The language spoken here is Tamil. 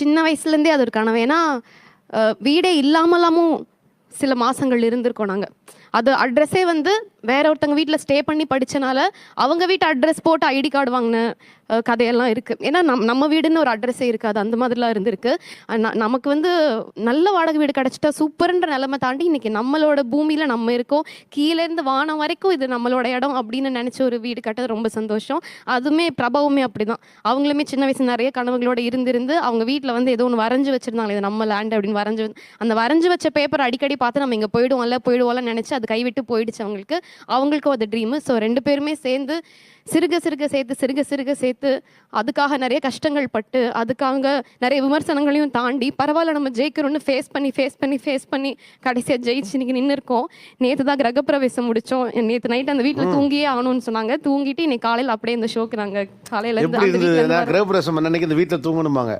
சின்ன வயசுலேருந்தே அது ஒரு கனவு. ஏன்னா வீடே இல்லாமலாமும் சில மாதங்கள் இருந்திருக்கோம் நாங்கள். அது அட்ரஸே வந்து வேற ஒருத்தவங்க வீட்டில் ஸ்டே பண்ணி படித்தனால அவங்க வீட்டு அட்ரஸ் போட்டு ஐடி கார்டு வாங்கின கதையெல்லாம் இருக்குது. ஏன்னா நம்ம வீடுன்னு ஒரு அட்ரஸே இருக்காது, அந்த மாதிரிலாம் இருந்திருக்கு. நமக்கு வந்து நல்ல வாடகை வீடு கிடச்சிட்டா சூப்பர்ன்ற நிலைமை தாண்டி இன்றைக்கி நம்மளோட பூமியில் நம்ம இருக்கோம், கீழேருந்து வானம் வரைக்கும் இது நம்மளோட இடம் அப்படின்னு நினச்ச ஒரு வீடு கட்டது ரொம்ப சந்தோஷம். அதுவுமே பிரபாவுமே அப்படி தான். அவங்களுமே சின்ன வயசு நிறைய கனவுகளோடு இருந்திருந்து அவங்க வீட்டில் வந்து ஏதோ ஒன்று வரைஞ்சி வச்சுருந்தாங்க, இது நம்ம லேண்ட் அப்படின்னு அந்த வரைஞ்சி வச்ச பேப்பர் அடிக்கடி பார்த்து நம்ம இங்கே போயிடுவோம்ல நினச்சி அது கைவிட்டு போயிடுச்சு அவங்களுக்கும் அது ட்ரீமு. ஸோ 2 பேருமே சேர்ந்து சிறுக சேர்த்து அதுக்காக நிறைய கஷ்டங்கள் பட்டு அதுக்காக நிறைய விமர்சனங்களையும் தாண்டி பரவாயில்ல நம்ம ஜெயிக்கிறோன்னு ஃபேஸ் பண்ணி கடைசியாக ஜெயிச்சு இன்னைக்கு நின்று இருக்கோம். நேற்று தான் கிரகப்பிரவேசம் முடித்தோம். நேற்று நைட் அந்த வீட்டில் தூங்கியே ஆகணும்னு சொன்னாங்க. தூங்கிட்டு இன்னைக்கு காலையில் அப்படியே இந்த ஷோக்கு நாங்கள் காலையில் கிரகப்பிரவேசம் அன்னைக்கு இந்த வீட்டில் தூங்கணுமாங்க.